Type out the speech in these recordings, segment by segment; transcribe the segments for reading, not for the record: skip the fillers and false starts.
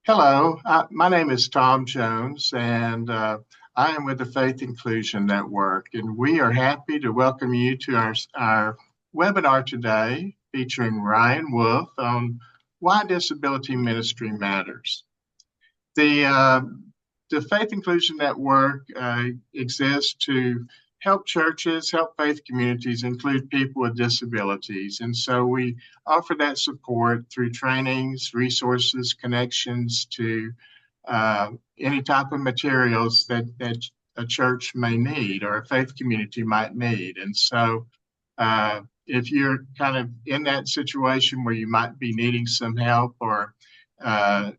Hello, my name is Tom Jones, and I am with the Faith Inclusion Network, and we are happy to welcome you to our webinar today featuring Ryan Wolfe on why disability ministry matters. The, uh, the Faith Inclusion Network exists to help churches, help faith communities include people with disabilities. And so we offer that support through trainings, resources, connections to any type of materials that a church may need or a faith community might need. And so if you're kind of in that situation where you might be needing some help or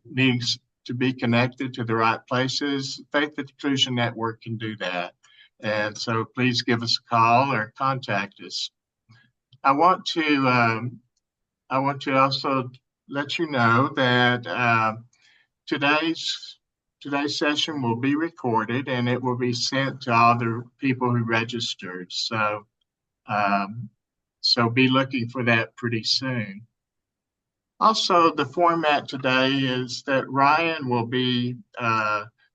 needing to be connected to the right places, Faith Inclusion Network can do that. And so please give us a call or contact us. I want to also let you know that today's today's session will be recorded and it will be sent to all the people who registered. Um, so be looking for that pretty soon. Also, the format today is that Ryan will be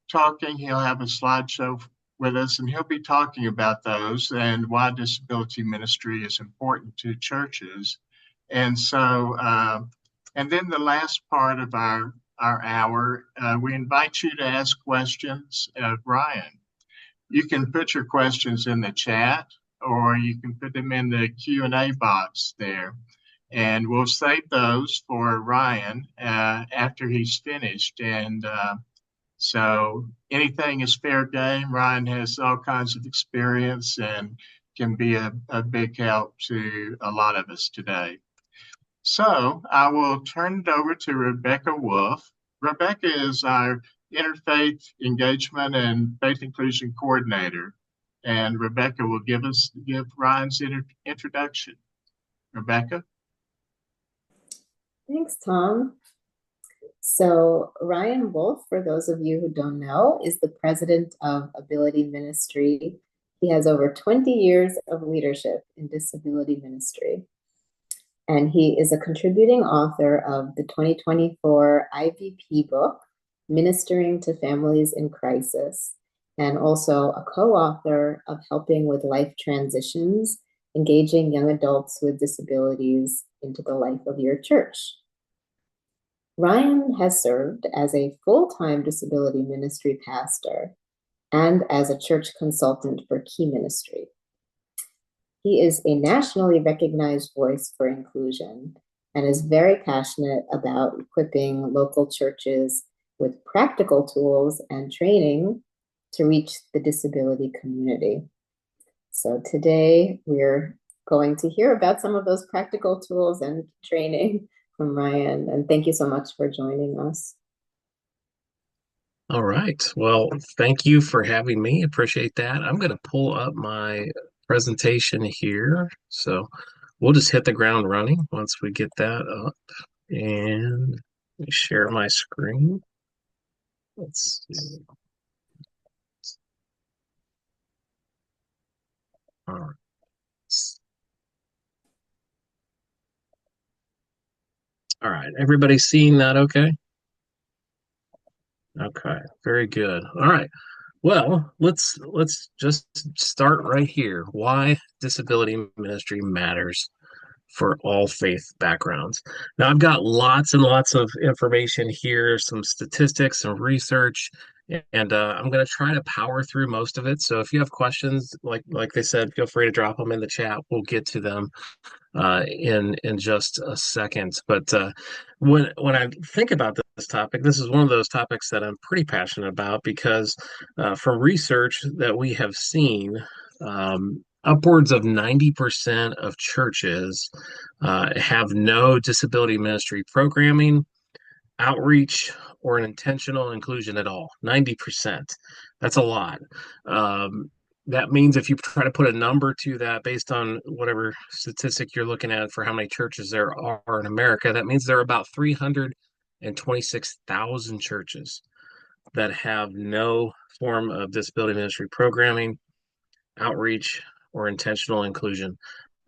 talking. He'll have a slideshow with us, and he'll be talking about those and why disability ministry is important to churches. And so, and then the last part of our hour, we invite you to ask questions of Ryan. You can put your questions in the chat, or you can put them in the Q&A box there. And we'll save those for Ryan after he's finished. And so anything is fair game. Ryan has all kinds of experience and can be a big help to a lot of us today. So I will turn it over to Rebecca Wolfe. Rebecca is our Interfaith Engagement and Faith Inclusion Coordinator. And Rebecca will give Ryan's introduction. Rebecca? Thanks, Tom. So Ryan Wolfe, for those of you who don't know, is the president of Ability Ministry. He has over 20 years of leadership in disability ministry. And he is a contributing author of the 2024 IVP book, Ministering to Families in Crisis, and also a co-author of Helping with Life Transitions, Engaging Young Adults with Disabilities into the Life of Your Church. Ryan has served as a full-time disability ministry pastor and as a church consultant for Key Ministry. He is a nationally recognized voice for inclusion and is very passionate about equipping local churches with practical tools and training to reach the disability community. So today we're going to hear about some of those practical tools and training from Ryan. And thank you so much for joining us. All right. Well, thank you for having me. Appreciate that. I'm going to pull up my presentation here. So we'll just hit the ground running once we get that up. And let me share my screen. Let's see. All right. All right. Everybody's seeing that okay? Okay. Very good. All right. Well, let's just start right here. Why disability ministry matters for all faith backgrounds. Now, I've got lots and lots of information here, some statistics, some research, and I'm going to try to power through most of it. So if you have questions, like they said, feel free to drop them in the chat. We'll get to them in just a second. But when I think about this topic, this is one of those topics that I'm pretty passionate about because from research that we have seen, upwards of 90% of churches have no disability ministry programming, outreach, or an intentional inclusion at all. 90%. That's a lot. That means if you try to put a number to that based on whatever statistic you're looking at for how many churches there are in America, that means there are about 326,000 churches that have no form of disability ministry programming, outreach, or intentional inclusion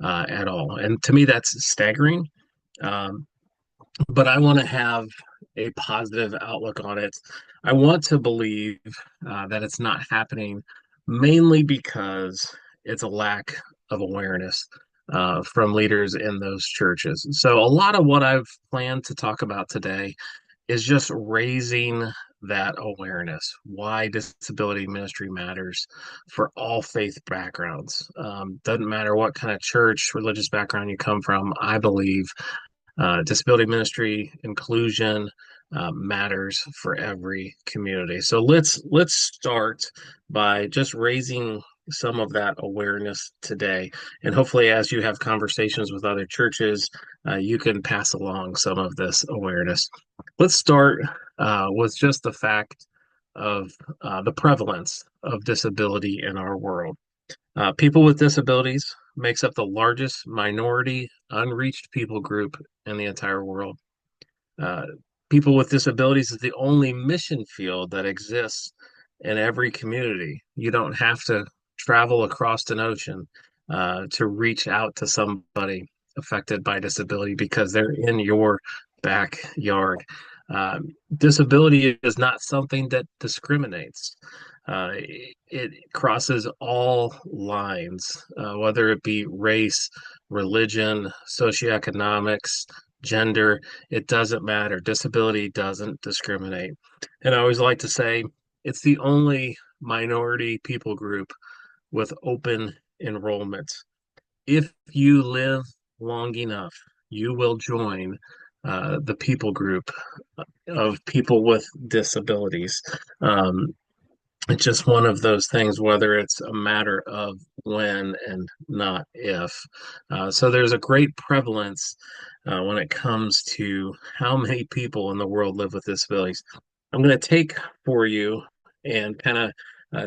at all. And to me, that's staggering. But I want to have a positive outlook on it. I want to believe that it's not happening mainly because it's a lack of awareness from leaders in those churches. So, a lot of what I've planned to talk about today is just raising that awareness why disability ministry matters for all faith backgrounds. Doesn't matter what kind of church, religious background you come from, I believe disability ministry inclusion matters for every community. So let's start by just raising some of that awareness today, and hopefully, as you have conversations with other churches, you can pass along some of this awareness. Let's start with just the fact of the prevalence of disability in our world. People with disabilities makes up the largest minority unreached people group in the entire world. Uh, People with disabilities is the only mission field that exists in every community. You don't have to travel across an ocean to reach out to somebody affected by disability because they're in your backyard. Disability is not something that discriminates. It crosses all lines, whether it be race, religion, socioeconomics, gender, it doesn't matter. Disability doesn't discriminate. And I always like to say it's the only minority people group with open enrollment. If you live long enough, you will join the people group of people with disabilities. Um, it's just one of those things, whether it's a matter of when and not if. So there's a great prevalence when it comes to how many people in the world live with disabilities. I'm going to take for you and kind of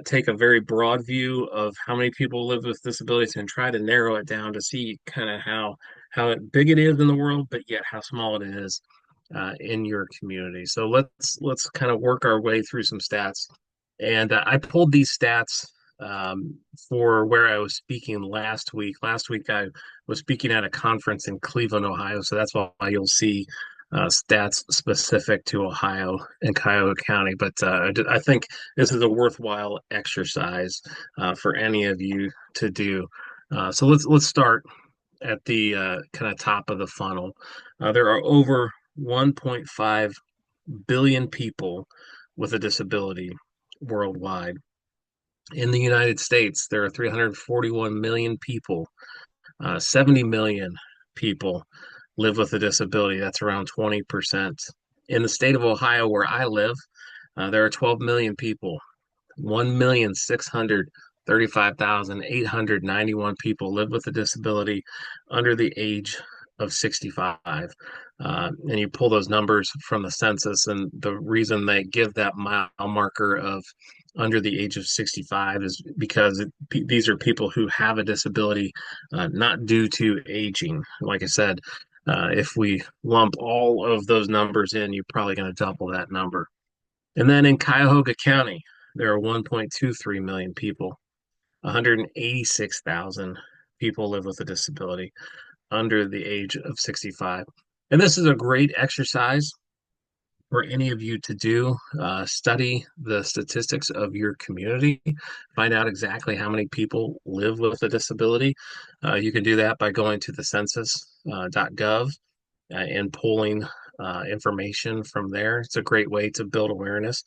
take a very broad view of how many people live with disabilities and try to narrow it down to see kind of how big it is in the world, but yet how small it is in your community. So let's kind of work our way through some stats. And I pulled these stats for where I was speaking last week. Last week, I was speaking at a conference in Cleveland, Ohio. So that's why you'll see stats specific to Ohio and Cuyahoga County. But I think this is a worthwhile exercise for any of you to do. So let's start at the kind of top of the funnel. There are over 1.5 billion people with a disability worldwide. In the United States, there are 341 million people. 70 million people live with a disability. That's around 20%. In the state of Ohio, where I live, there are 12 million people. 1,635,891 people live with a disability under the age of 65. And you pull those numbers from the census, and the reason they give that mile marker of under the age of 65 is because these are people who have a disability, not due to aging. Like I said, if we lump all of those numbers in, you're probably going to double that number. And then in Cuyahoga County, there are 1.23 million people. 186,000 people live with a disability under the age of 65. And this is a great exercise for any of you to do. Study the statistics of your community, find out exactly how many people live with a disability. You can do that by going to the census.gov and pulling information from there. It's a great way to build awareness,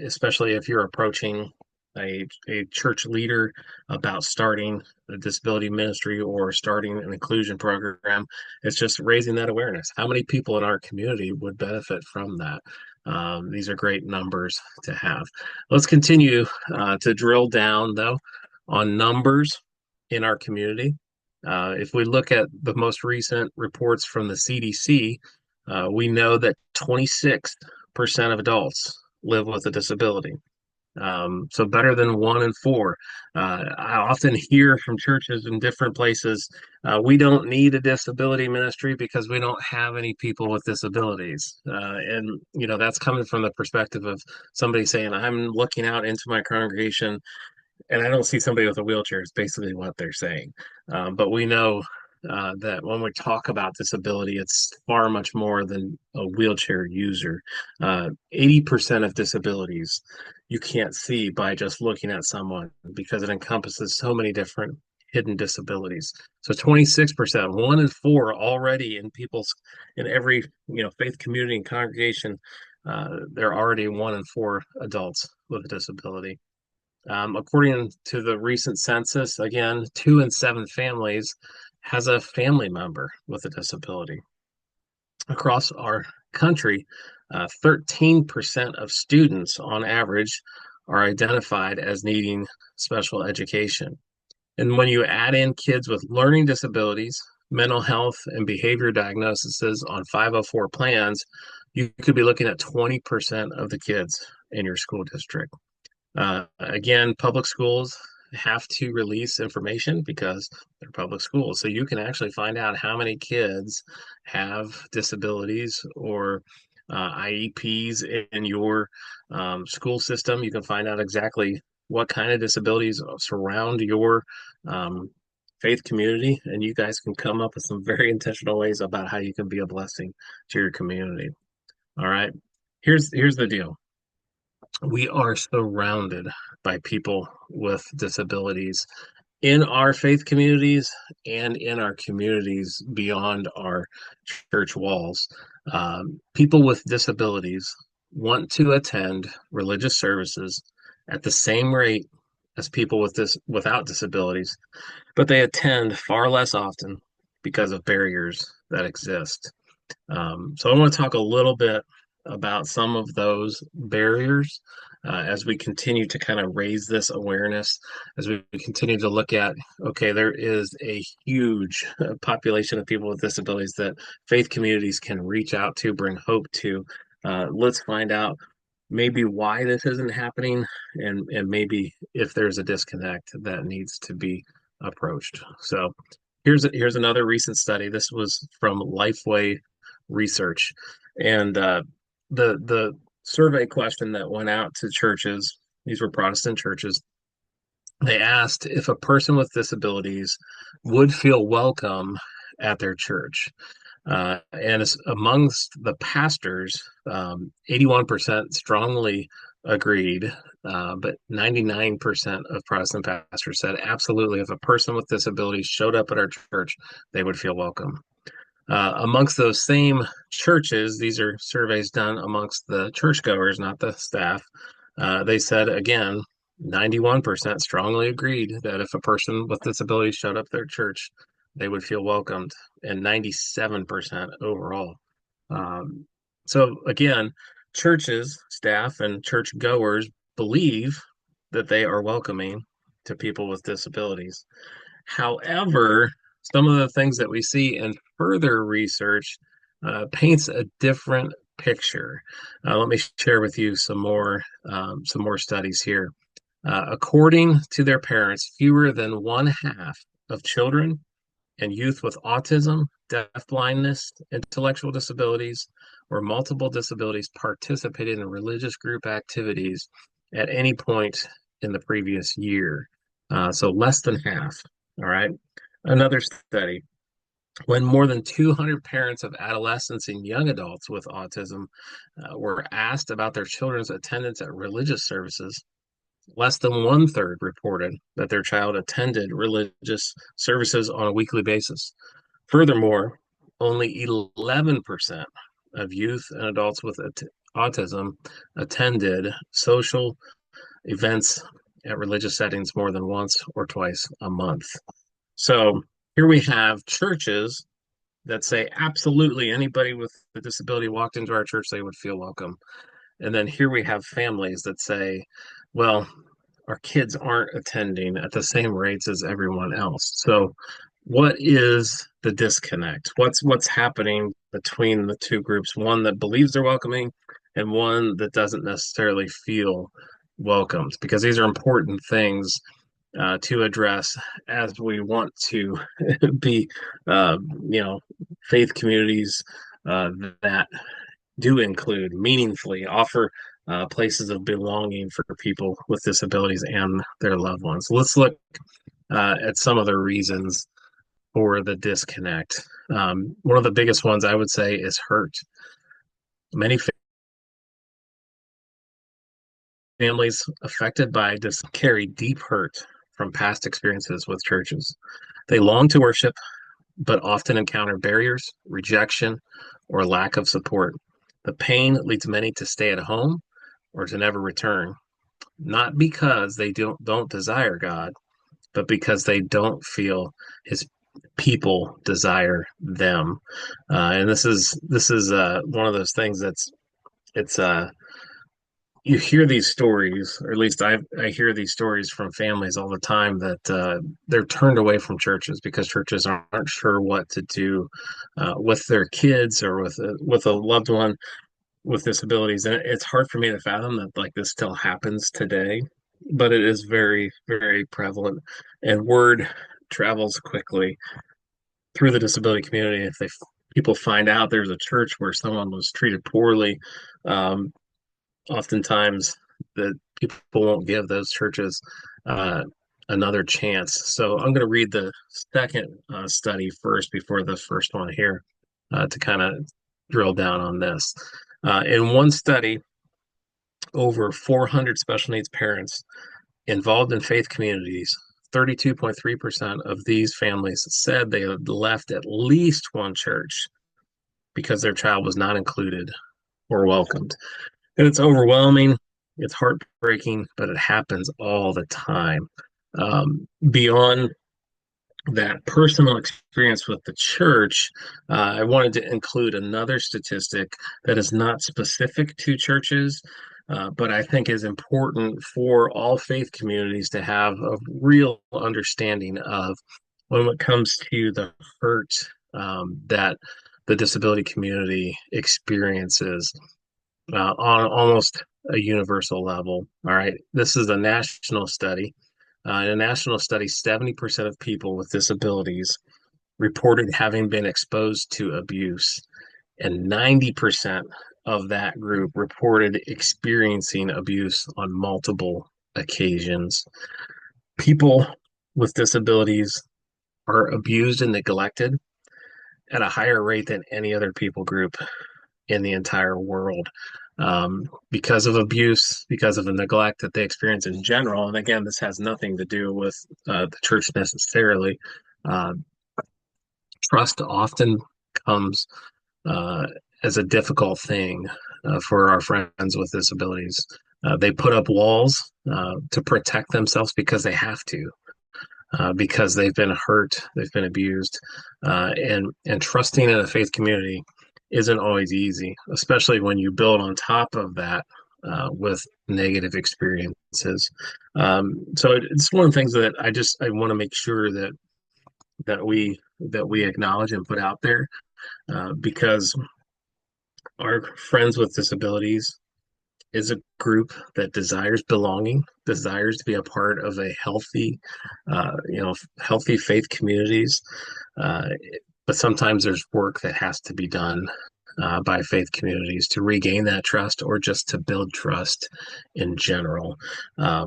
especially if you're approaching a church leader about starting a disability ministry or starting an inclusion program. It's just raising that awareness. How many people in our community would benefit from that? These are great numbers to have. Let's continue to drill down, though, on numbers in our community. If we look at the most recent reports from the CDC, we know that 26% of adults live with a disability. So better than 1 in 4. I often hear from churches in different places, we don't need a disability ministry because we don't have any people with disabilities. And, that's coming from the perspective of somebody saying, I'm looking out into my congregation and I don't see somebody with a wheelchair is basically what they're saying. But we know that when we talk about disability, it's far much more than a wheelchair user. 80% of disabilities you can't see by just looking at someone because it encompasses so many different hidden disabilities. So 26%, 1 in 4 already in every faith community and congregation, there are already 1 in 4 adults with a disability. According to the recent census, again, 2 in 7 families has a family member with a disability. Across our country, 13% of students on average are identified as needing special education. And when you add in kids with learning disabilities, mental health, and behavior diagnoses on 504 plans, you could be looking at 20% of the kids in your school district. Again, public schools have to release information because they're public schools. So you can actually find out how many kids have disabilities or IEPs in your school system. You can find out exactly what kind of disabilities surround your faith community, and you guys can come up with some very intentional ways about how you can be a blessing to your community. All right. Here's the deal. We are surrounded by people with disabilities in our faith communities and in our communities beyond our church walls. People with disabilities want to attend religious services at the same rate as people without disabilities, but they attend far less often because of barriers that exist. So I want to talk a little bit about some of those barriers as we continue to kind of raise this awareness, as we continue to look at, okay, there is a huge population of people with disabilities that faith communities can reach out to, bring hope to. Let's find out maybe why this isn't happening and maybe if there's a disconnect that needs to be approached. So here's another recent study. This was from Lifeway Research, and the survey question that went out to churches, these were Protestant churches, they asked if a person with disabilities would feel welcome at their church. And amongst the pastors, 81% strongly agreed, but 99% of Protestant pastors said absolutely, if a person with disabilities showed up at our church, they would feel welcome. Amongst those same churches, these are surveys done amongst the churchgoers, not the staff. They said again, 91% strongly agreed that if a person with disabilities showed up at their church, they would feel welcomed, and 97% overall. So again, churches, staff, and church goers believe that they are welcoming to people with disabilities. However, some of the things that we see in further research paints a different picture. Let me share with you some more studies here. According to their parents, fewer than one half of children and youth with autism, deafblindness, intellectual disabilities, or multiple disabilities participated in religious group activities at any point in the previous year. So less than half. All right. Another study. When more than 200 parents of adolescents and young adults with autism were asked about their children's attendance at religious services, less than one-third reported that their child attended religious services on a weekly basis. Furthermore, only 11% of youth and adults with autism attended social events at religious settings more than once or twice a month. So here we have churches that say absolutely anybody with a disability walked into our church, they would feel welcome. And then here we have families that say, well, our kids aren't attending at the same rates as everyone else. So what is the disconnect? What's happening between the two groups? One that believes they're welcoming and one that doesn't necessarily feel welcomed, because these are important things to address as we want to be, faith communities that do include meaningfully offer places of belonging for people with disabilities and their loved ones. Let's look at some of the reasons for the disconnect. One of the biggest ones I would say is hurt. Many families affected by this carry deep hurt from past experiences with churches. They long to worship, but often encounter barriers, rejection, or lack of support. The pain leads many to stay at home or to never return, not because they don't desire God, but because they don't feel His people desire them. And this is one of those things it's you hear these stories, or at least I hear these stories from families all the time that they're turned away from churches because churches aren't sure what to do with their kids or with a loved one with disabilities. And it's hard for me to fathom that like this still happens today, but it is very, very prevalent, and word travels quickly through the disability community. If people find out there's a church where someone was treated poorly, um, oftentimes the people won't give those churches uh, another chance. So I'm going to read the second study first before the first one here to kind of drill down on this. In one study, over 400 special needs parents involved in faith communities, 32.3% of these families said they had left at least one church because their child was not included or welcomed. And it's overwhelming, it's heartbreaking, but it happens all the time. Beyond that personal experience with the church, I wanted to include another statistic that is not specific to churches, but I think is important for all faith communities to have a real understanding of when it comes to the hurt that the disability community experiences on almost a universal level. All right, this is a national study. In a national study, 70% of people with disabilities reported having been exposed to abuse, and 90% of that group reported experiencing abuse on multiple occasions. People with disabilities are abused and neglected at a higher rate than any other people group in the entire world, because of abuse, because of the neglect that they experience in general. And again, this has nothing to do with the church necessarily. Uh, Trust often comes uh, as a difficult thing for our friends with disabilities. They put up walls to protect themselves because they have to. Because they've been hurt, they've been abused, and trusting in a faith community isn't always easy, especially when you build on top of that with negative experiences. So it's one of the things that I want to make sure that we acknowledge and put out there, because our friends with disabilities is a group that desires belonging, desires to be a part of a healthy faith communities. Uh, but sometimes there's work that has to be done by faith communities to regain that trust or just to build trust in general.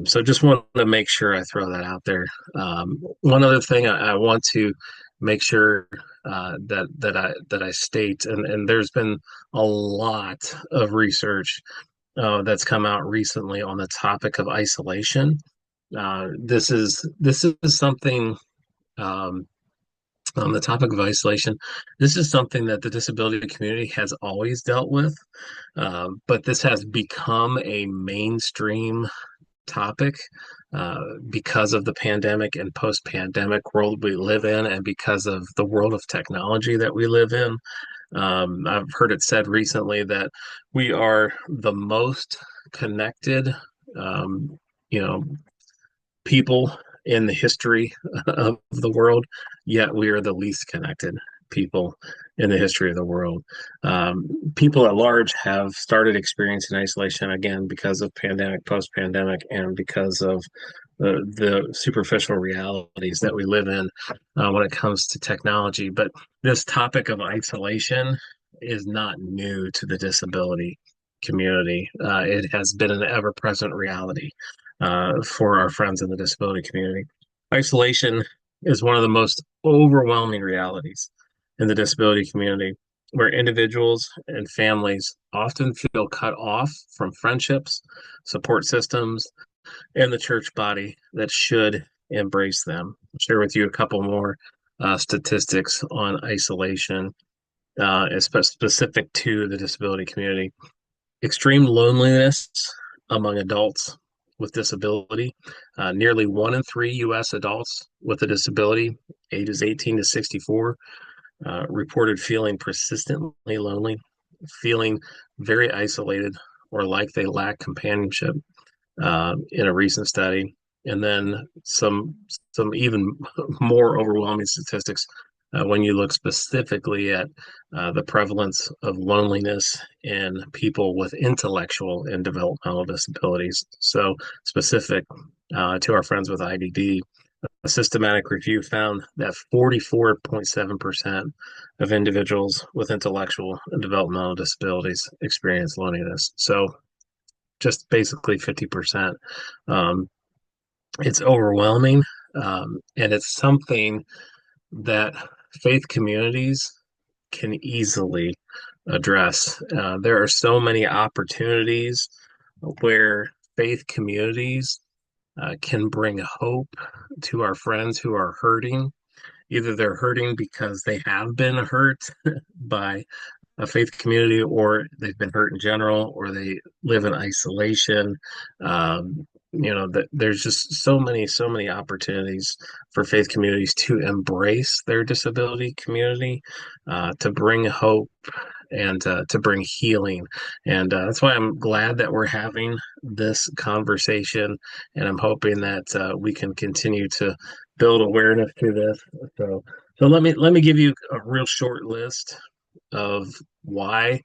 So just want to make sure I throw that out there. One other thing I want to make sure that I state, and there's been a lot of research that's come out recently on the topic of isolation. This is something um, on the topic of isolation. This is something that the disability community has always dealt with, but this has become a mainstream topic because of the pandemic and post-pandemic world we live in, and because of the world of technology that we live in. I've heard it said recently that we are the most connected, um, you know, people in the history of the world, yet we are the least connected people in the history of the world. People at large have started experiencing isolation again because of pandemic, post-pandemic, and because of the superficial realities that we live in when it comes to technology. But this topic of isolation is not new to the disability community. It has been an ever-present reality for our friends in the disability community. Isolation is one of the most overwhelming realities in the disability community, where individuals and families often feel cut off from friendships, support systems, and the church body that should embrace them. I'll share with you a couple more statistics on isolation, specific to the disability community. Extreme loneliness among adults with disability. Nearly 1 in 3 U.S. adults with a disability, ages 18 to 64, reported feeling persistently lonely, feeling very isolated, or like they lack companionship in a recent study. And then some even more overwhelming statistics when you look specifically at the prevalence of loneliness in people with intellectual and developmental disabilities. So specific to our friends with IDD, a systematic review found that 44.7% of individuals with intellectual and developmental disabilities experience loneliness. So just basically 50%. Um, it's overwhelming, and it's something that faith communities can easily address. There are so many opportunities where faith communities can bring hope to our friends who are hurting. Either they're hurting because they have been hurt by a faith community, or they've been hurt in general, or they live in isolation. There's just so many opportunities for faith communities to embrace their disability community, to bring hope and to bring healing. And that's why I'm glad that we're having this conversation. And I'm hoping that we can continue to build awareness to this. So let me give you a real short list of why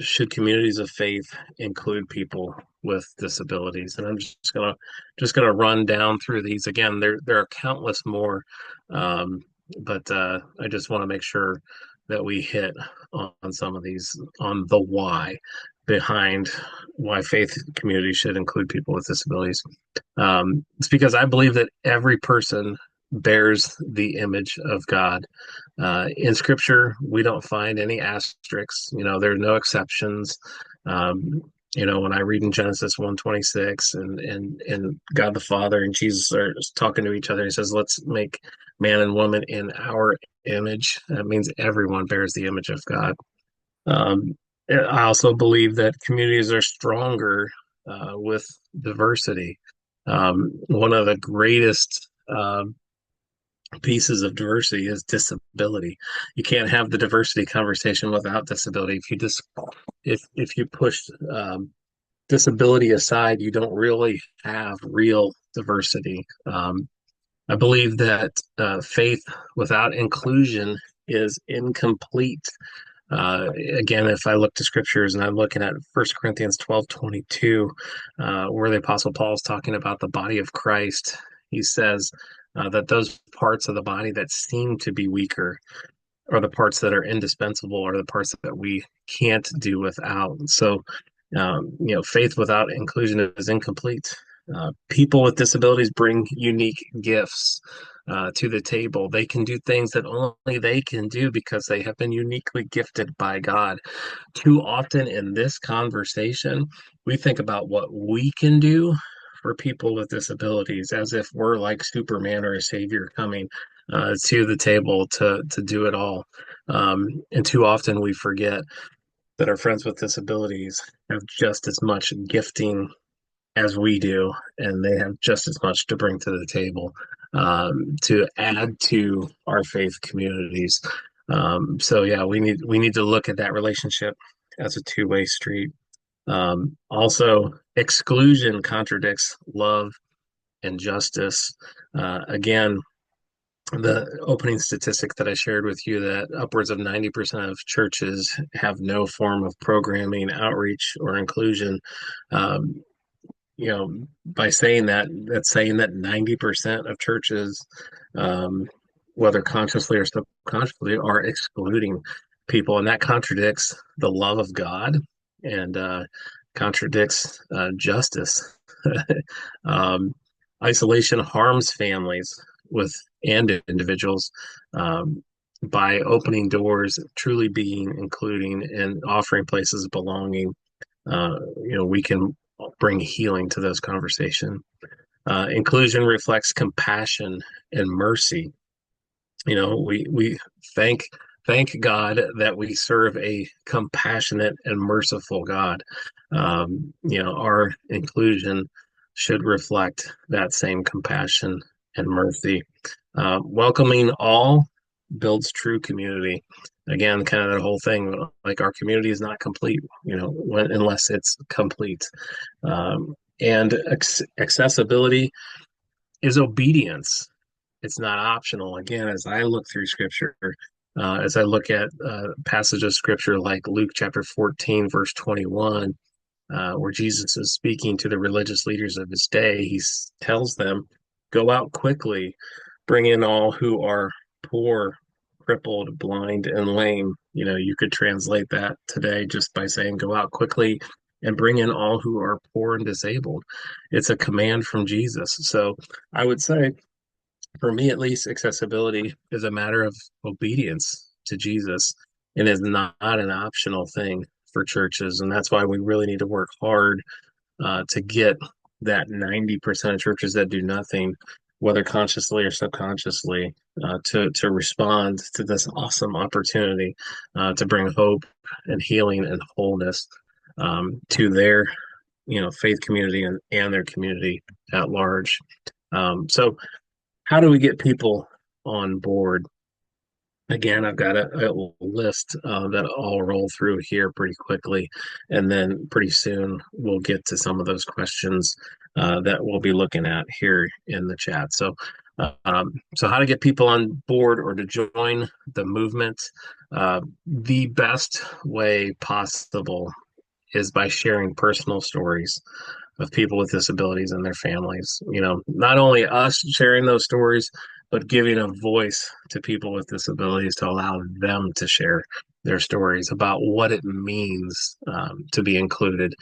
should communities of faith include people with disabilities. And I'm just gonna run down through these again. There are countless more, um, but I just want to make sure that we hit on some of these, on the why behind why faith communities should include people with disabilities. It's because I believe that every person bears the image of God. In Scripture, we don't find any asterisks. There are no exceptions. Um, when I read in Genesis 1:26, and God the Father and Jesus are talking to each other, he says, "Let's make man and woman in our image." That means everyone bears the image of God. Um, I also believe that communities are stronger with diversity. One of the greatest pieces of diversity is disability. You can't have the diversity conversation without disability. If you push disability aside, you don't really have real diversity. I believe that faith without inclusion is incomplete. Again, if I look to scriptures and I'm looking at 1 Corinthians 12:22, where the Apostle Paul is talking about the body of Christ, he says that those parts of the body that seem to be weaker are the parts that are indispensable, or the parts that we can't do without. So, faith without inclusion is incomplete. People with disabilities bring unique gifts to the table. They can do things that only they can do because they have been uniquely gifted by God. Too often in this conversation, we think about what we can do for people with disabilities as if we're like Superman or a savior coming to the table to do it all. And too often we forget that our friends with disabilities have just as much gifting as we do, and they have just as much to bring to the table to add to our faith communities. So yeah, we need to look at that relationship as a two-way street. Also, exclusion contradicts love and justice. Again, the opening statistic that I shared with you, that upwards of 90% of churches have no form of programming, outreach, or inclusion. Um, by saying that, that's saying that 90% of churches, um, whether consciously or subconsciously, are excluding people, and that contradicts the love of God and contradicts justice. um, Isolation harms families with and individuals, by opening doors, truly being including, and offering places of belonging. We can bring healing to those conversations. Inclusion reflects compassion and mercy. We thank God that we serve a compassionate and merciful God. Our inclusion should reflect that same compassion and mercy. Welcoming all builds true community. Again, kind of that whole thing, like our community is not complete, unless it's complete. And accessibility is obedience. It's not optional. Again, as I look through scripture, as I look at passages of scripture like Luke chapter 14, verse 21, where Jesus is speaking to the religious leaders of his day, he tells them, go out quickly, bring in all who are poor, crippled, blind, and lame. You could translate that today just by saying, go out quickly and bring in all who are poor and disabled. It's a command from Jesus. So I would say, for me at least, accessibility is a matter of obedience to Jesus and is not an optional thing for churches. And that's why we really need to work hard to get that 90% of churches that do nothing, whether consciously or subconsciously, to respond to this awesome opportunity to bring hope and healing and wholeness to their faith community and their community at large. So how do we get people on board? Again, I've got a list that I'll roll through here pretty quickly, and then pretty soon we'll get to some of those questions that we'll be looking at here in the chat. So how to get people on board or to join the movement? The best way possible is by sharing personal stories of people with disabilities and their families. Not only us sharing those stories, but giving a voice to people with disabilities to allow them to share their stories about what it means to be included,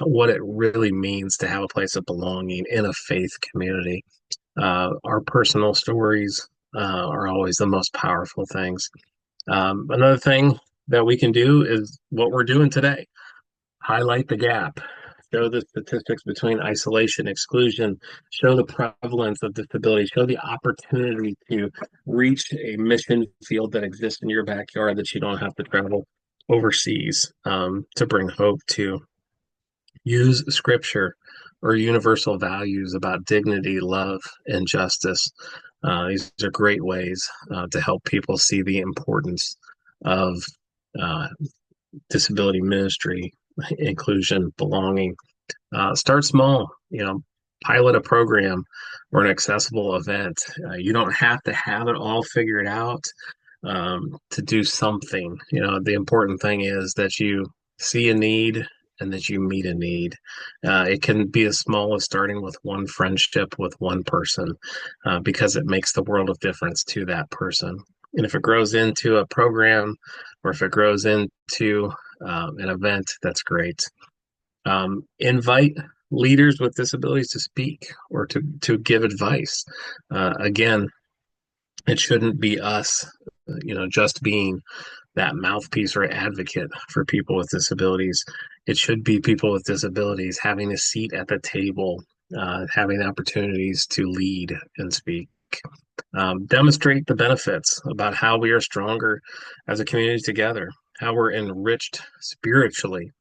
what it really means to have a place of belonging in a faith community. Our personal stories are always the most powerful things. Another thing that we can do is what we're doing today. Highlight the gap, show the statistics between isolation, exclusion, show the prevalence of disability, show the opportunity to reach a mission field that exists in your backyard that you don't have to travel overseas to bring hope to. Use scripture or universal values about dignity, love, and justice. These are great ways to help people see the importance of disability ministry, inclusion, belonging. Start small, pilot a program or an accessible event. You don't have to have it all figured out to do something. The important thing is that you see a need and that you meet a need. It can be as small as starting with one friendship with one person because it makes the world of difference to that person. And if it grows into a program or if it grows into an event, that's great. Invite leaders with disabilities to speak or to give advice. Again, it shouldn't be us, just being that mouthpiece or advocate for people with disabilities. It should be people with disabilities having a seat at the table, having opportunities to lead and speak. Demonstrate the benefits about how we are stronger as a community together, how we're enriched spiritually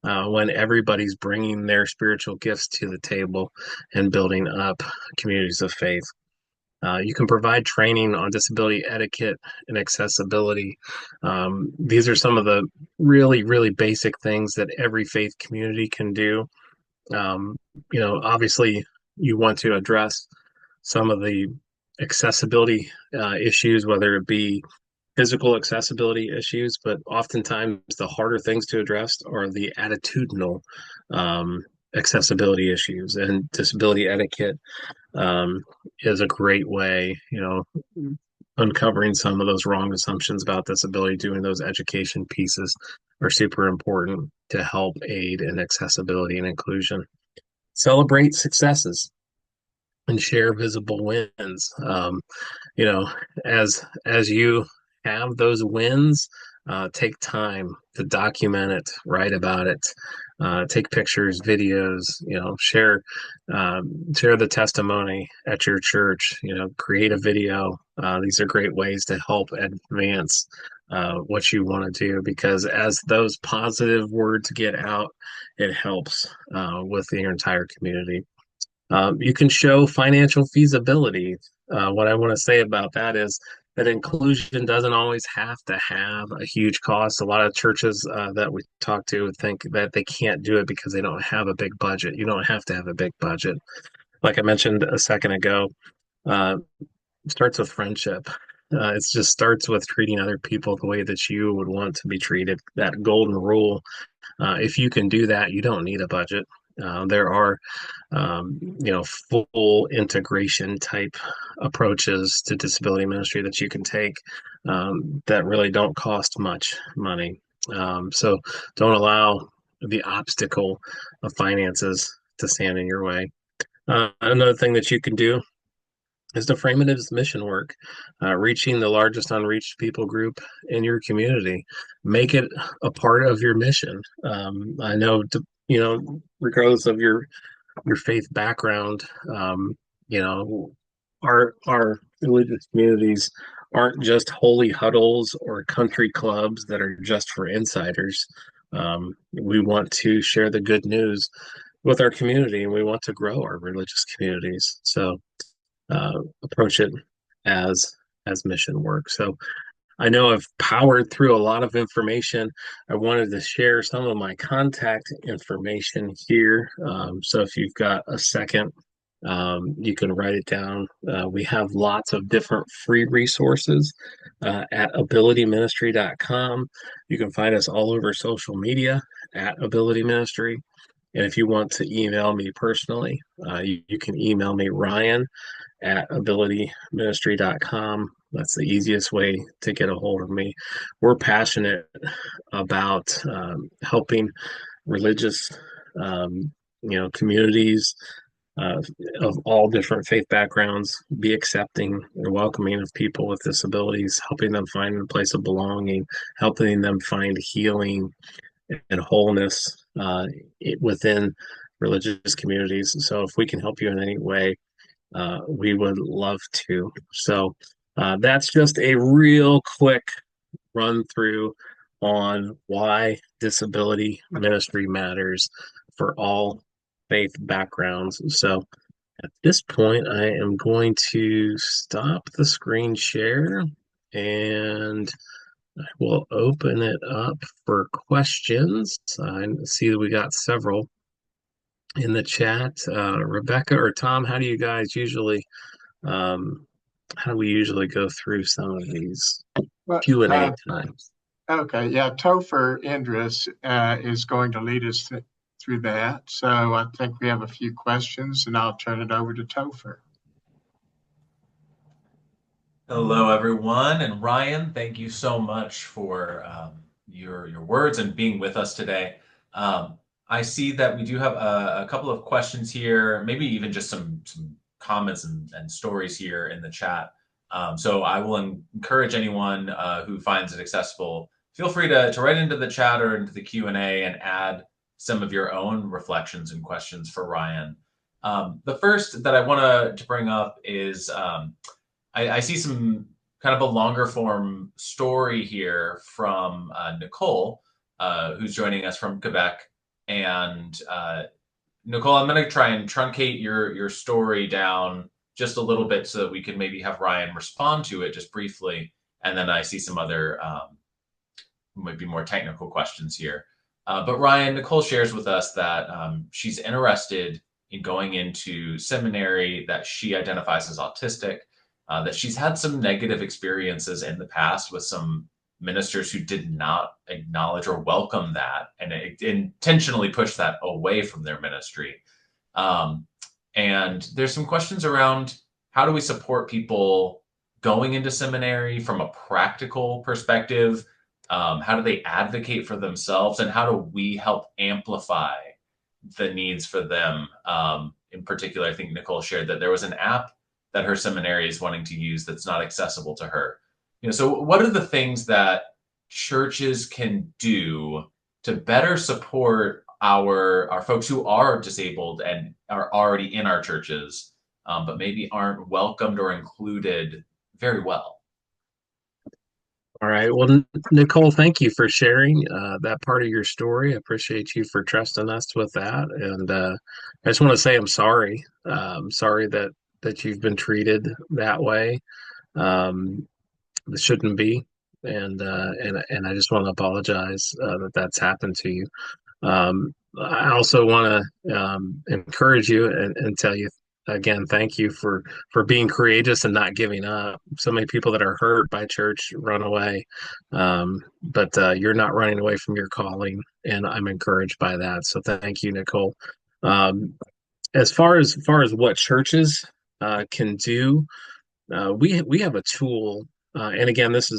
when everybody's bringing their spiritual gifts to the table and building up communities of faith. You can provide training on disability etiquette and accessibility. These are some of the really, really basic things that every faith community can do. Obviously, you want to address some of the accessibility issues, whether it be physical accessibility issues, but oftentimes the harder things to address are the attitudinal accessibility issues, and disability etiquette is a great way, uncovering some of those wrong assumptions about disability, doing those education pieces are super important to help aid in accessibility and inclusion. Celebrate successes. and share visible wins. You know, as you have those wins, take time to document it, write about it, take pictures, videos. You know, share the testimony at your church. You know, create a video. These are great ways to help advance what you want to do, because as those positive words get out, it helps with your entire community. You can show financial feasibility. What I want to say about that is that inclusion doesn't always have to have a huge cost. A lot of churches that we talk to think that they can't do it because they don't have a big budget. You don't have to have a big budget. Like I mentioned a second ago, uh, it starts with friendship. It just starts with treating other people the way that you would want to be treated. That golden rule. If you can do that, you don't need a budget. There are full integration type approaches to disability ministry that you can take that really don't cost much money. So don't allow the obstacle of finances to stand in your way. Another thing that you can do is to frame it as mission work, reaching the largest unreached people group in your community. Make it a part of your mission. I know, regardless of your faith background, you know, our religious communities aren't just holy huddles or country clubs that are just for insiders. We want to share the good news with our community, and we want to grow our religious communities. So approach it as mission work. So I know I've powered through a lot of information. I wanted to share some of my contact information here. So if you've got a second, you can write it down. We have lots of different free resources at abilityministry.com. You can find us all over social media at Ability Ministry. And if you want to email me personally, you can email me, Ryan at abilityministry.com. That's the easiest way to get a hold of me. We're passionate about helping religious, communities of all different faith backgrounds be accepting and welcoming of people with disabilities, helping them find a place of belonging, helping them find healing and wholeness within religious communities. So if we can help you in any way, we would love to. So that's just a real quick run through on why disability ministry matters for all faith backgrounds. So at this point, I am going to stop the screen share and I will open it up for questions. I see that we got several in the chat. Rebecca or Tom, um, how do we usually go through some of these Well, Q&A times? okay, yeah, Topher Indris is going to lead us through that. So I think we have a few questions, and I'll turn it over to Topher. Hello, everyone. And Ryan, thank you so much for your words and being with us today. I see that we do have a couple of questions here, maybe even just some comments and stories here in the chat. So I will encourage anyone who finds it accessible, feel free to write into the chat or into the Q&A and add some of your own reflections and questions for Ryan. The first that I want to bring up is I see some kind of a longer form story here from Nicole, who's joining us from Quebec. And Nicole, I'm going to try and truncate your story down just a little bit so that we can maybe have Ryan respond to it just briefly. And then I see some other maybe more technical questions here. But Ryan, Nicole shares with us that she's interested in going into seminary, that she identifies as autistic, that she's had some negative experiences in the past with some ministers who did not acknowledge or welcome that and intentionally push that away from their ministry. And there's some questions around how do we support people going into seminary from a practical perspective? How do they advocate for themselves, and how do we help amplify the needs for them in particular, I think Nicole shared that there was an app that her seminary is wanting to use that's not accessible to her. So what are the things that churches can do to better support our folks who are disabled and are already in our churches, but maybe aren't welcomed or included very well? All right. Well, Nicole, thank you for sharing that part of your story. I appreciate you for trusting us with that. And I just want to say I'm sorry. Sorry that you've been treated that way. It shouldn't be. And I just want to apologize that that's happened to you. I also want to encourage you and tell you again, thank you for being courageous and not giving up. So many people that are hurt by church run away, but you're not running away from your calling, and I'm encouraged by that. So thank you, Nicole. Um, as far as what churches can do, we have a tool, and again, this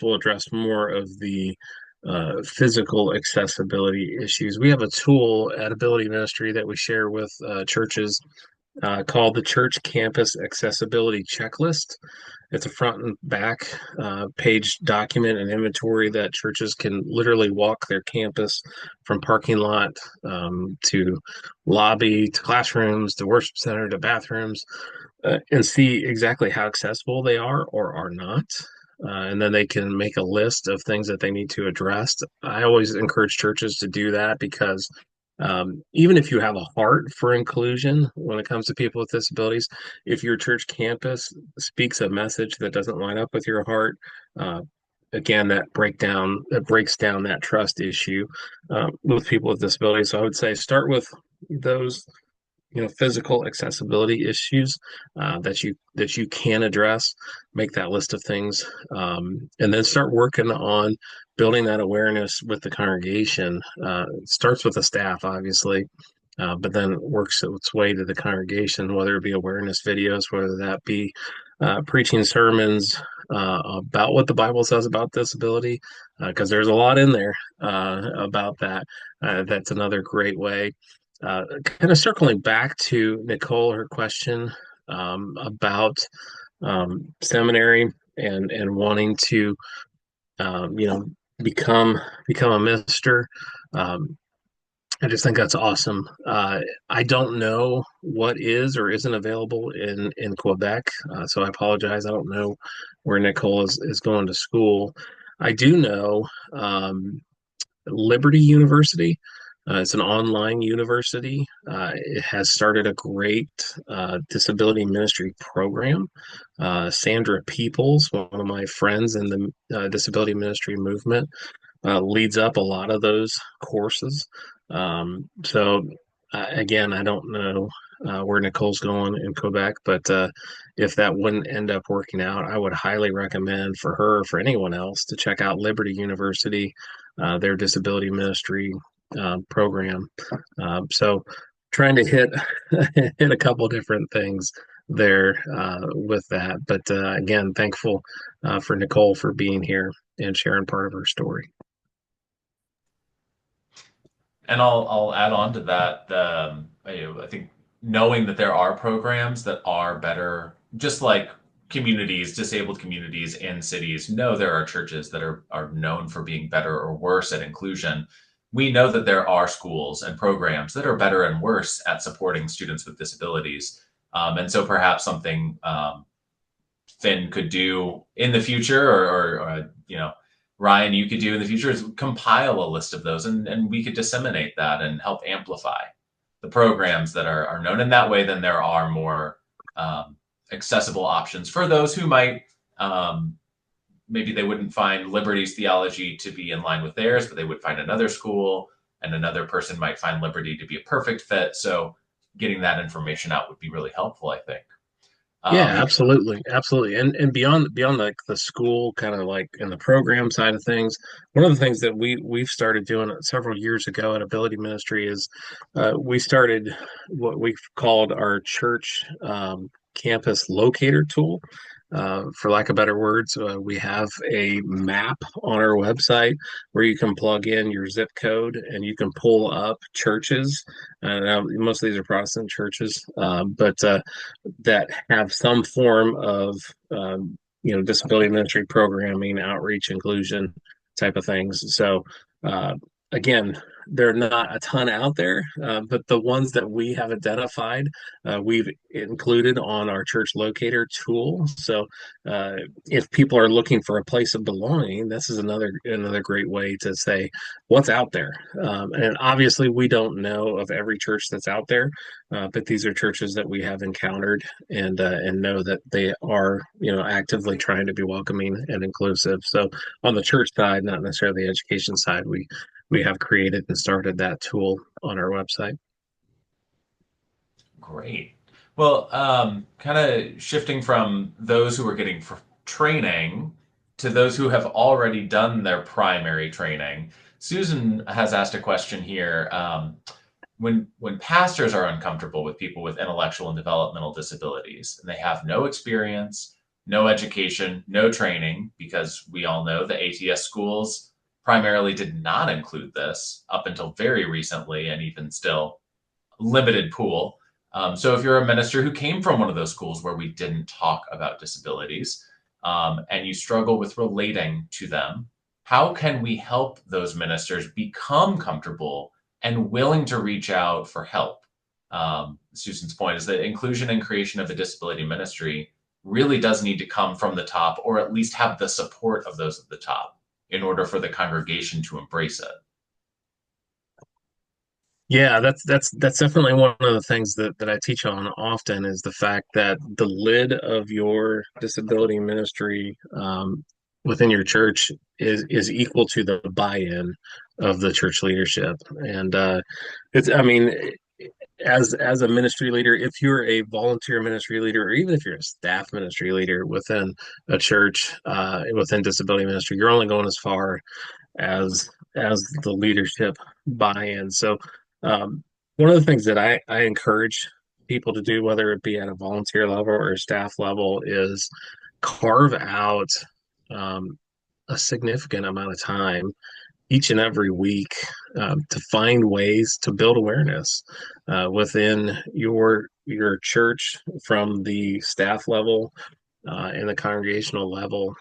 will address more of the physical accessibility issues. We have a tool at Ability Ministry that we share with churches called the Church Campus Accessibility Checklist. It's a front and back page document and inventory that churches can literally walk their campus from parking lot to lobby to classrooms to worship center to bathrooms and see exactly how accessible they are or are not. And then they can make a list of things that they need to address. I always encourage churches to do that because even if you have a heart for inclusion when it comes to people with disabilities, if your church campus speaks a message that doesn't line up with your heart, uh, again, that breaks down that trust issue with people with disabilities. So I would say start with those physical accessibility issues that you can address. Make that list of things, and then start working on building that awareness with the congregation. It starts with the staff, obviously, but then works its way to the congregation, whether it be awareness videos, whether that be preaching sermons about what the Bible says about disability, because there's a lot in there about that. That's another great way. Kind of circling back to Nicole, her question about seminary and wanting to, you know, become a minister. Um, I just think that's awesome. I don't know what is or isn't available in Quebec, so I apologize. I don't know where Nicole is going to school. I do know Liberty University. It's an online university. It has started a great disability ministry program. Sandra Peoples, one of my friends in the disability ministry movement, leads up a lot of those courses. So, again, I don't know where Nicole's going in Quebec, but if that wouldn't end up working out, I would highly recommend for her or for anyone else to check out Liberty University, their disability ministry program. So, trying to hit hit a couple different things there with that. But again, thankful for Nicole for being here and sharing part of her story. And I'll add on to that. I think knowing that there are programs that are better, just like communities, disabled communities in cities know there are churches that are known for being better or worse at inclusion. We know that there are schools and programs that are better and worse at supporting students with disabilities. And so perhaps something Finn could do in the future, or Ryan, you could do in the future, is compile a list of those, and we could disseminate that and help amplify the programs that are known. In that way, then there are more accessible options for those who might, maybe they wouldn't find Liberty's theology to be in line with theirs, but they would find another school, and another person might find Liberty to be a perfect fit. So getting that information out would be really helpful, I think. Yeah, absolutely, absolutely, and beyond like the school kind of like in the program side of things, one of the things that we've started doing several years ago at Ability Ministry is we started what we've called our church campus locator tool. For lack of better words, we have a map on our website where you can plug in your zip code and you can pull up churches. Now, most of these are Protestant churches, but that have some form of disability ministry programming, outreach, inclusion type of things. So again, there are not a ton out there, but the ones that we have identified, we've included on our church locator tool. So if people are looking for a place of belonging, this is another great way to say what's out there. And obviously, we don't know of every church that's out there, but these are churches that we have encountered and know that they are actively trying to be welcoming and inclusive. So on the church side, not necessarily the education side, we have created and started that tool on our website. Great. Well, kind of shifting from those who are getting training to those who have already done their primary training, Susan has asked a question here. When pastors are uncomfortable with people with intellectual and developmental disabilities and they have no experience, no education, no training, because we all know the ATS schools primarily did not include this up until very recently, and even still limited pool. So if you're a minister who came from one of those schools where we didn't talk about disabilities, and you struggle with relating to them, how can we help those ministers become comfortable and willing to reach out for help? Susan's point is that inclusion and creation of a disability ministry really does need to come from the top, or at least have the support of those at the top in order for the congregation to embrace it. Yeah, that's definitely one of the things that I teach on often is the fact that the lid of your disability ministry within your church is equal to the buy-in of the church leadership. And it's I mean, as a ministry leader, if you're a volunteer ministry leader, or even if you're a staff ministry leader within a church, within disability ministry, you're only going as far as the leadership buy-in. So one of the things that I encourage people to do, whether it be at a volunteer level or a staff level, is carve out a significant amount of time each and every week to find ways to build awareness within your church from the staff level and the congregational level.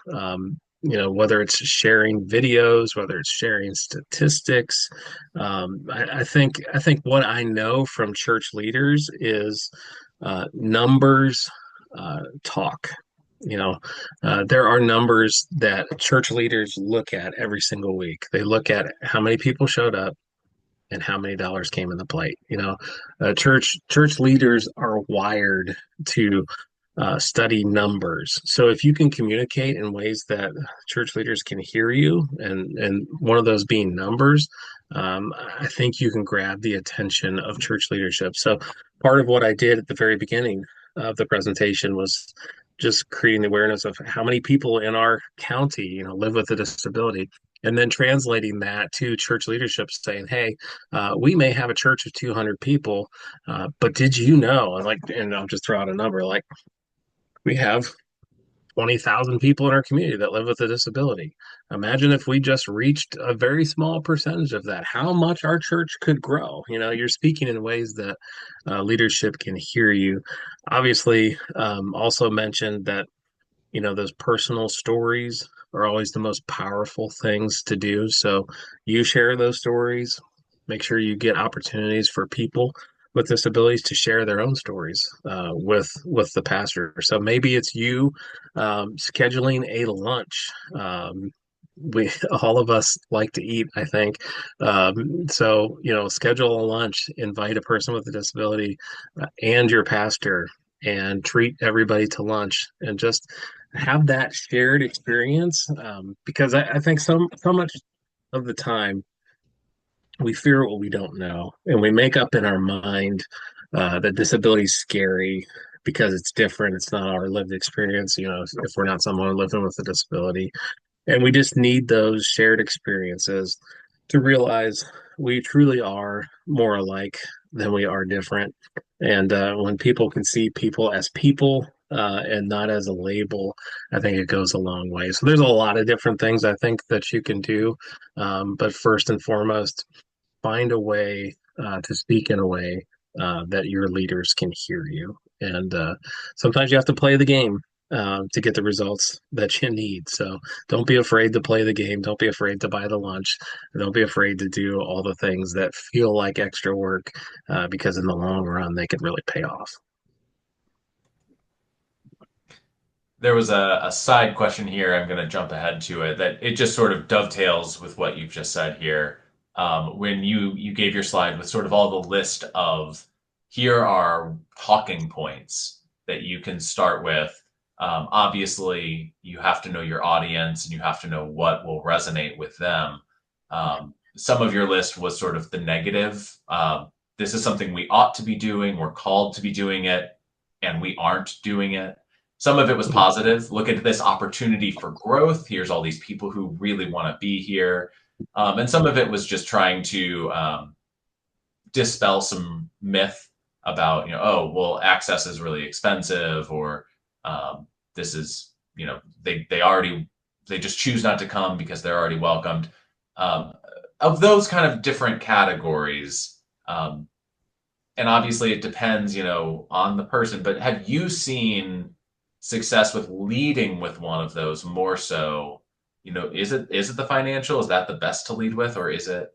Whether it's sharing videos, whether it's sharing statistics. I think what I know from church leaders is numbers talk. There are numbers that church leaders look at every single week. They look at how many people showed up and how many dollars came in the plate. Church leaders are wired to study numbers. So if you can communicate in ways that church leaders can hear you, and one of those being numbers, I think you can grab the attention of church leadership. So part of what I did at the very beginning of the presentation was just creating the awareness of how many people in our county, live with a disability. And then translating that to church leadership, saying, "Hey, we may have a church of 200 people, but did you know?" And I'll just throw out a number like we have 20,000 people in our community that live with a disability. Imagine if we just reached a very small percentage of that, how much our church could grow. You're speaking in ways that leadership can hear you. Obviously, also mentioned that, those personal stories are always the most powerful things to do. So you share those stories, make sure you get opportunities for people with disabilities to share their own stories with the pastor. So maybe it's you scheduling a lunch. We all of us like to eat, I think. So schedule a lunch, invite a person with a disability and your pastor, and treat everybody to lunch, and just have that shared experience. Because I think so much of the time we fear what we don't know, and we make up in our mind that disability is scary because it's different. It's not our lived experience. If we're not someone living with a disability, and we just need those shared experiences to realize we truly are more alike than we are different. And when people can see people as people, and not as a label, I think it goes a long way. So there's a lot of different things I think that you can do. But first and foremost, find a way to speak in a way that your leaders can hear you. And sometimes you have to play the game to get the results that you need. So don't be afraid to play the game. Don't be afraid to buy the lunch. Don't be afraid to do all the things that feel like extra work because in the long run, they could really pay off. There was a side question here. I'm going to jump ahead to it that it just sort of dovetails with what you've just said here. When you gave your slide with sort of all the list of here are talking points that you can start with. Obviously, you have to know your audience and you have to know what will resonate with them. Some of your list was sort of the negative. This is something we ought to be doing. We're called to be doing it, and we aren't doing it. Some of it was positive. Look at this opportunity for growth. Here's all these people who really want to be here. And some of it was just trying to dispel some myth about, oh, well, access is really expensive, or this is, they just choose not to come because they're already welcomed. Of those kind of different categories. And obviously it depends, on the person, but have you seen success with leading with one of those more so? Is it the financial? Is that the best to lead with, or is it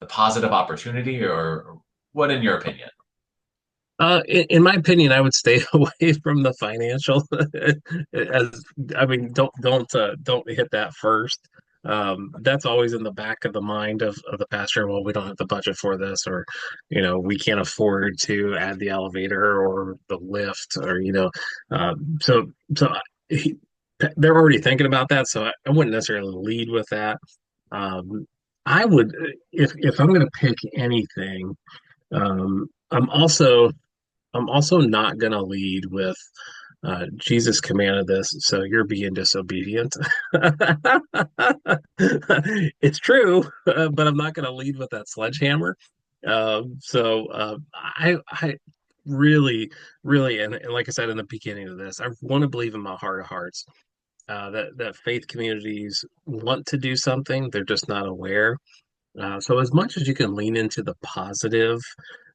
the positive opportunity, or what in your opinion? In my opinion, I would stay away from the financial. As I mean, don't hit that first. That's always in the back of the mind of the pastor. Well, we don't have the budget for this, or we can't afford to add the elevator or the lift, or so he, they're already thinking about that. So I wouldn't necessarily lead with that. I would, if I'm going to pick anything. I'm also not going to lead with Jesus commanded this, so you're being disobedient. It's true, but I'm not going to lead with that sledgehammer. I really, really, and like I said in the beginning of this, I want to believe in my heart of hearts that faith communities want to do something, they're just not aware. So as much as you can lean into the positive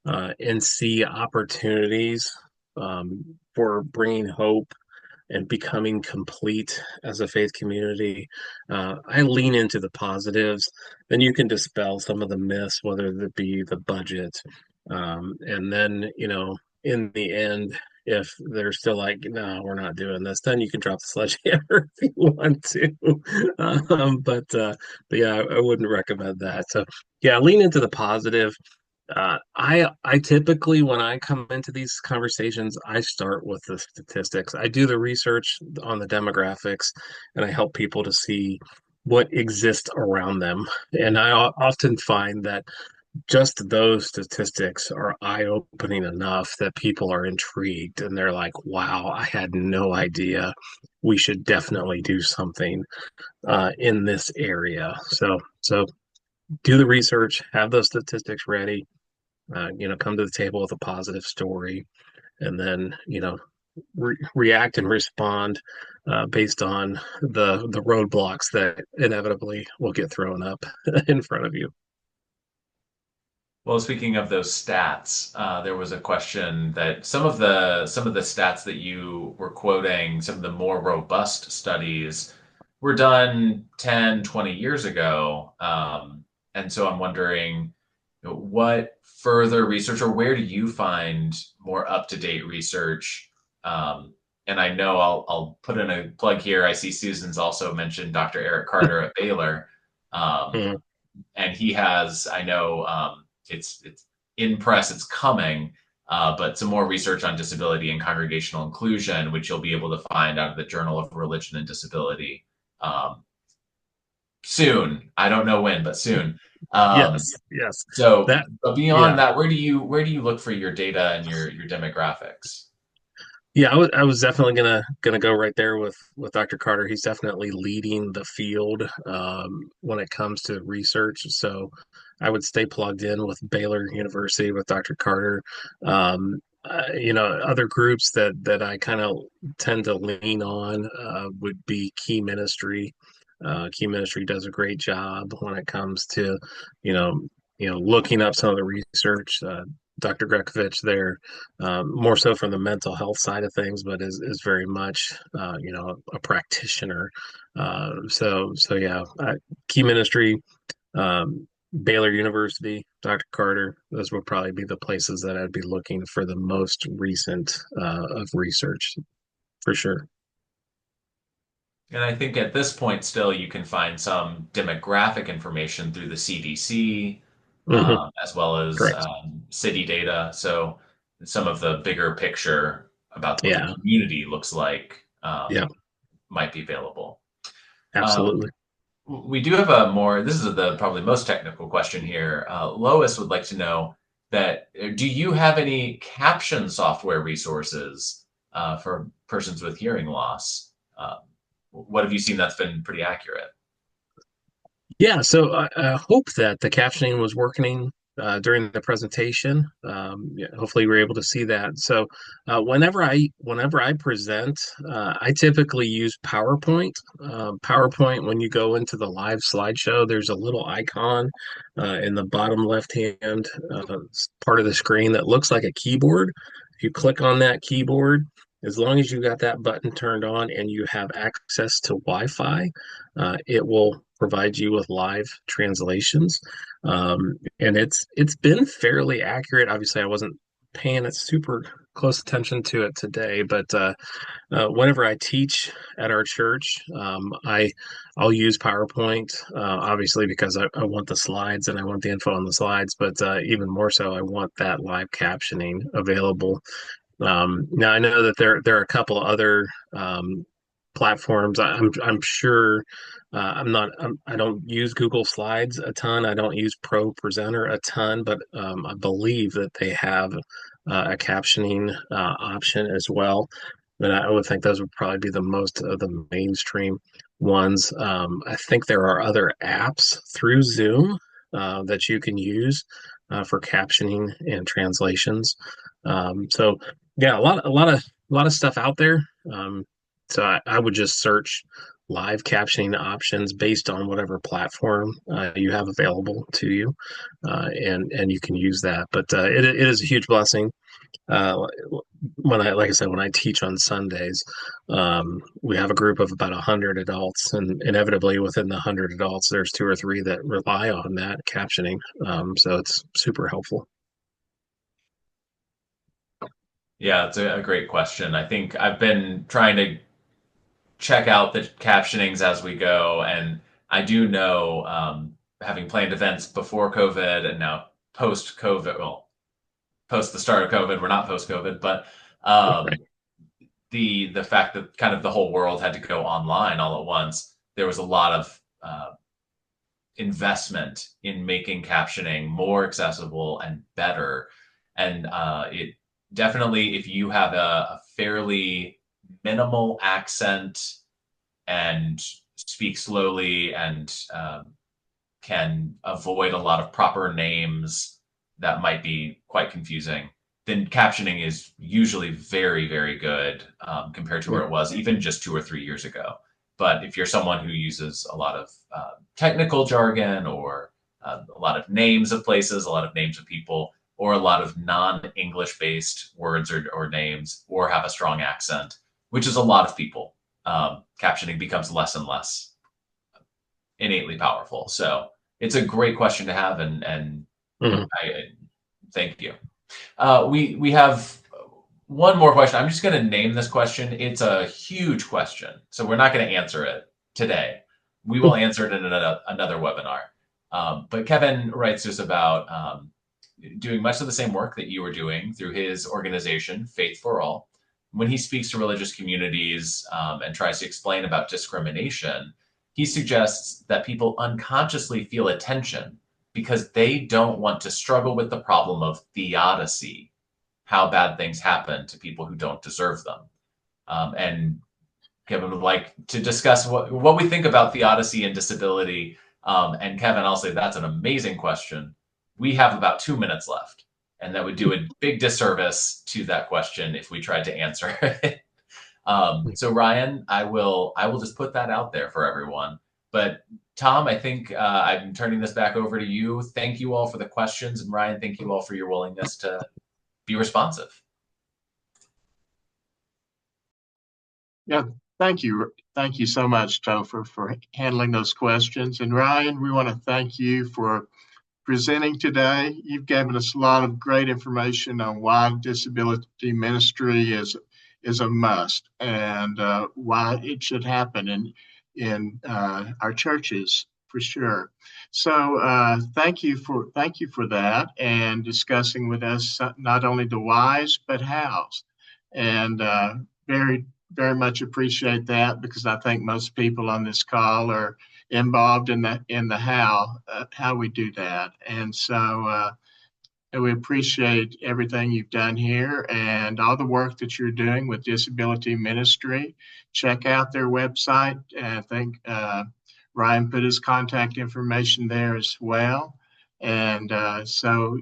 and see opportunities for bringing hope and becoming complete as a faith community, I lean into the positives. Then you can dispel some of the myths, whether it be the budget, and then in the end, if they're still like, no, we're not doing this, then you can drop the sledgehammer if you want to. But yeah, I wouldn't recommend that. So yeah, lean into the positive. I typically, when I come into these conversations, I start with the statistics. I do the research on the demographics, and I help people to see what exists around them. And I often find that just those statistics are eye-opening enough that people are intrigued and they're like, wow, I had no idea. We should definitely do something in this area. So do the research, have those statistics ready, come to the table with a positive story, and then, react and respond based on the roadblocks that inevitably will get thrown up in front of you. Well, speaking of those stats, there was a question that some of the stats that you were quoting, some of the more robust studies were done 10, 20 years ago. And so I'm wondering, what further research, or where do you find more up-to-date research? And I know I'll put in a plug here. I see Susan's also mentioned Dr. Eric Carter at Baylor. Um, Mhm. and he has, I know, it's in press, it's coming, but some more research on disability and congregational inclusion, which you'll be able to find out of the Journal of Religion and Disability soon. I don't know when, but soon. Um, Yes. so, That, but beyond yeah. that, where do you look for your data and your demographics? Yeah, I was definitely gonna go right there with Dr. Carter. He's definitely leading the field when it comes to research. So I would stay plugged in with Baylor University with Dr. Carter. other groups that I kind of tend to lean on would be Key Ministry. Key Ministry does a great job when it comes to, looking up some of the research. Dr. Grekovich there, more so from the mental health side of things, but is very much, a practitioner. So yeah, Key Ministry, Baylor University, Dr. Carter, those would probably be the places that I'd be looking for the most recent of research for sure. And I think at this point, still, you can find some demographic information through the CDC, Hmm. as well as Correct. city data. So some of the bigger picture about what the Yeah. community looks like Yeah. might be available. Um, Absolutely. we do have this is the probably most technical question here. Lois would like to know that do you have any caption software resources for persons with hearing loss? What have you seen that's been pretty accurate? Yeah, so I hope that the captioning was working during the presentation. Yeah, hopefully, we're able to see that. So, whenever I present, I typically use PowerPoint. PowerPoint, when you go into the live slideshow, there's a little icon in the bottom left-hand part of the screen that looks like a keyboard. If you click on that keyboard, as long as you got that button turned on and you have access to Wi-Fi, it will provide you with live translations, and it's been fairly accurate. Obviously, I wasn't paying it super close attention to it today, but whenever I teach at our church, I'll use PowerPoint, obviously because I want the slides and I want the info on the slides, but even more so, I want that live captioning available. Now I know that there are a couple other platforms. I'm sure I don't use Google Slides a ton. I don't use Pro Presenter a ton, but I believe that they have a captioning option as well. And I would think those would probably be the most of the mainstream ones. I think there are other apps through Zoom that you can use for captioning and translations. So yeah, a lot of stuff out there. So I would just search live captioning options based on whatever platform you have available to you, and you can use that. But it is a huge blessing. Uh, like I said, when I teach on Sundays, we have a group of about 100 adults, and inevitably within the 100 adults, there's two or three that rely on that captioning. So it's super helpful. Yeah, it's a great question. I think I've been trying to check out the captionings as we go, and I do know, having planned events before COVID and now post COVID, well, post the start of COVID, we're not post COVID, but um, the fact that kind of the whole world had to go online all at once, there was a lot of investment in making captioning more accessible and better. And it definitely, if you have a fairly minimal accent and speak slowly and can avoid a lot of proper names that might be quite confusing, then captioning is usually very, very good compared to Yeah. where it was even just 2 or 3 years ago. But if you're someone who uses a lot of technical jargon or a lot of names of places, a lot of names of people, or a lot of non-English based words or names, or have a strong accent, which is a lot of people, captioning becomes less and less innately powerful. So it's a great question to have, and Mhm. I thank you. We have one more question. I'm just going to name this question. It's a huge question, so we're not going to answer it today. We will answer it in another webinar. But Kevin writes us about doing much of the same work that you were doing through his organization, Faith for All. When he speaks to religious communities and tries to explain about discrimination, he suggests that people unconsciously feel a tension because they don't want to struggle with the problem of theodicy, how bad things happen to people who don't deserve them. And Kevin would like to discuss what we think about theodicy and disability. And Kevin, I'll say that's an amazing question. We have about 2 minutes left. and that would do a big disservice to that question if we tried to answer it. So Ryan, I will just put that out there for everyone. But Tom, I think I'm turning this back over to you. Thank you all for the questions, and Ryan, thank you all for your willingness to be responsive. Yeah, thank you. Thank you so much, Topher, for handling those questions. And Ryan, we want to thank you for presenting today. You've given us a lot of great information on why disability ministry is a must and why it should happen in our churches for sure. So thank you for that and discussing with us not only the whys but hows, and very much appreciate that because I think most people on this call are involved in the how we do that, and so we appreciate everything you've done here and all the work that you're doing with disability ministry. Check out their website. I think Ryan put his contact information there as well, and so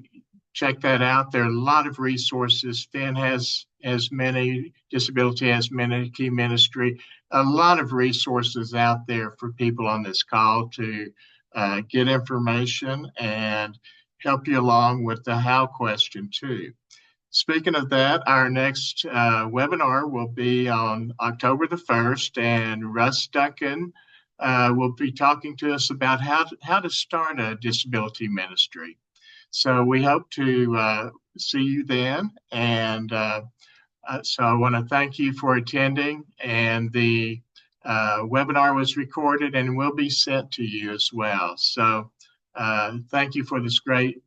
check that out. There are a lot of resources. Finn has as many, Disability has many, Key Ministry, a lot of resources out there for people on this call to get information and help you along with the how question too. Speaking of that, our next webinar will be on October the 1st, and Russ Duncan will be talking to us about how to start a disability ministry. So we hope to see you then. And so I want to thank you for attending. And the webinar was recorded and will be sent to you as well. So thank you for this great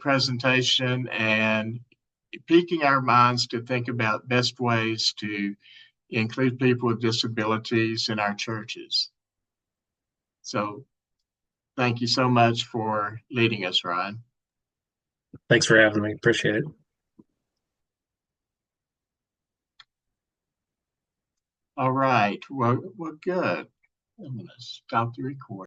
presentation and piquing our minds to think about best ways to include people with disabilities in our churches. So thank you so much for leading us, Ryan. Thanks for having me. Appreciate it. All right. Well, good. I'm going to stop the recording.